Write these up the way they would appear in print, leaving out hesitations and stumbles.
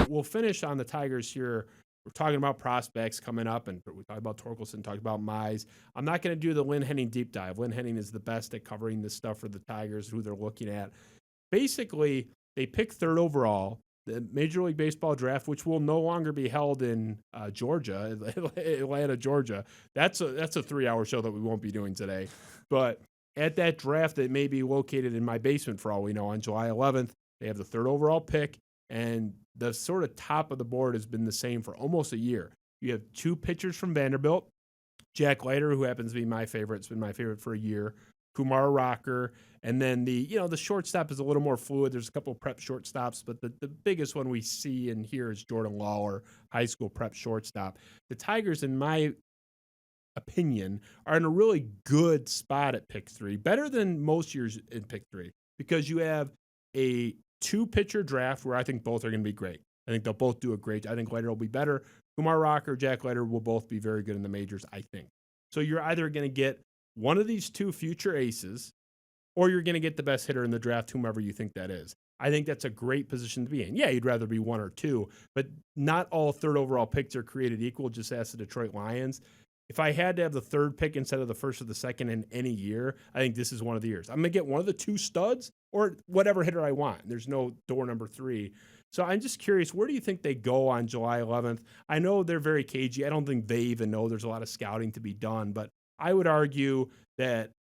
we'll finish on the Tigers here. We're talking about prospects coming up, and we talked about Torkelson, talked about Mize. I'm not going to do the Lynn Henning deep dive. Lynn Henning is the best at covering this stuff for the Tigers, who they're looking at. Basically, they pick third overall. The Major League Baseball draft, which will no longer be held in Georgia, Atlanta, Georgia. That's a 3-hour show that we won't be doing today. But at that draft that may be located in my basement for all we know on July 11th, they have the third overall pick, and the sort of top of the board has been the same for almost a year. You have 2 pitchers from Vanderbilt, Jack Leiter, who happens to be my favorite. It's been my favorite for a year. Kumar Rocker, and then the shortstop is a little more fluid. There's a couple of prep shortstops, but the biggest one we see and hear is Jordan Lawler, high school prep shortstop. The Tigers, in my opinion, are in a really good spot at pick 3, better than most years in pick 3, because you have a 2-pitcher draft where I think both are going to be great. I think they'll both do a great. I think Leiter will be better. Kumar Rocker, Jack Leiter will both be very good in the majors, I think. So you're either going to get one of these 2 future aces, or you're going to get the best hitter in the draft, whomever you think that is. I think that's a great position to be in. Yeah, you'd rather be 1 or 2, but not all third overall picks are created equal, just as the Detroit Lions. If I had to have the 3rd pick instead of the 1st or the 2nd in any year, I think this is one of the years. I'm going to get one of the 2 studs or whatever hitter I want. There's no door number 3. So I'm just curious, where do you think they go on July 11th? I know they're very cagey. I don't think they even know there's a lot of scouting to be done, but I would argue that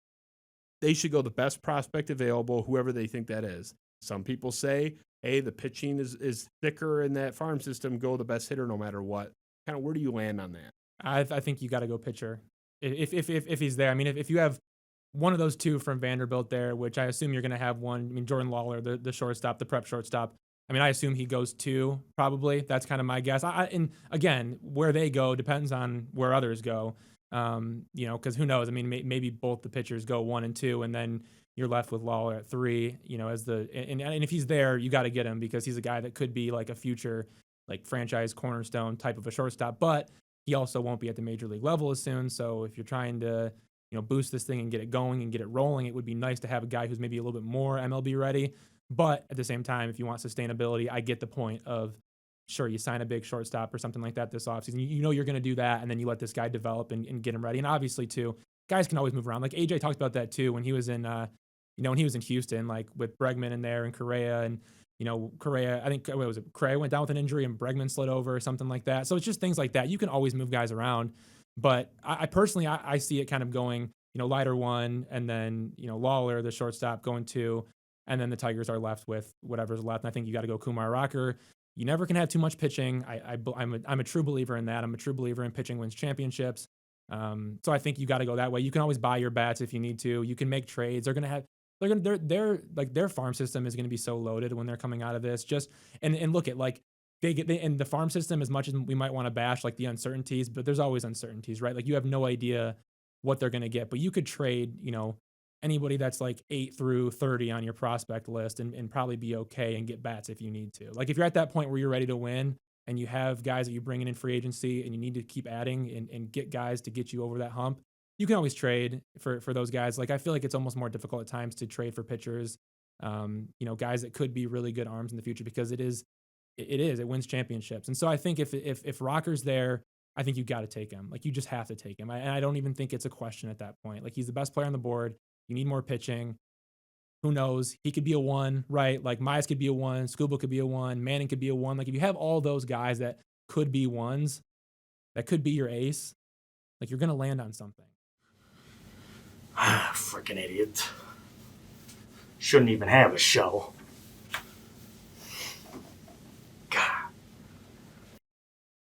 they should go the best prospect available, whoever they think that is. Some people say, hey, the pitching is thicker in that farm system, go the best hitter no matter what. Kind of where do you land on that? I think you got to go pitcher if he's there. I mean, if you have one of those 2 from Vanderbilt there, which I assume you're going to have one. I mean, Jordan Lawler, the shortstop, the prep shortstop. I mean, I assume he goes 2 probably. That's kind of my guess. And again, where they go depends on where others go. Because who knows? I mean, maybe both the pitchers go 1 and 2, and then you're left with Lawler at 3. And if he's there, you got to get him because he's a guy that could be like a future, like franchise cornerstone type of a shortstop. But he also won't be at the major league level as soon. So if you're trying to, boost this thing and get it going and get it rolling, it would be nice to have a guy who's maybe a little bit more MLB ready. But at the same time, if you want sustainability, I get the point of, sure, you sign a big shortstop or something like that this offseason. You're going to do that, and then you let this guy develop and get him ready. And obviously, too, guys can always move around. Like AJ talked about that too when he was in, when he was in Houston, like with Bregman in there and Correa and. Correa, I think, what was it? Correa went down with an injury and Bregman slid over or something like that. So it's just things like that. You can always move guys around. But I personally, I see it kind of going, Leiter 1, and then, Lawler, the shortstop, going 2, and then the Tigers are left with whatever's left. And I think you got to go Kumar Rocker. You never can have too much pitching. I'm a true believer in that. I'm a true believer in pitching wins championships. So I think you got to go that way. You can always buy your bats if you need to. You can make trades. Their farm system is going to be so loaded when they're coming out of this. And look at like and the farm system, as much as we might want to bash like the uncertainties, but there's always uncertainties, right? Like you have no idea what they're going to get, but you could trade, anybody that's like 8 through 30 on your prospect list and probably be okay and get bats if you need to. Like if you're at that point where you're ready to win and you have guys that you're bringing in free agency and you need to keep adding and get guys to get you over that hump, you can always trade for those guys. Like I feel like it's almost more difficult at times to trade for pitchers, guys that could be really good arms in the future because it wins championships. And so I think if Rocker's there, I think you got to take him. Like you just have to take him. And I don't even think it's a question at that point. Like he's the best player on the board. You need more pitching. Who knows? He could be a 1, right? Like Mize could be a 1, Scuba could be a 1, Manning could be a 1. Like if you have all those guys that could be 1s, that could be your ace, like you're going to land on something. Freaking idiot. Shouldn't even have a show.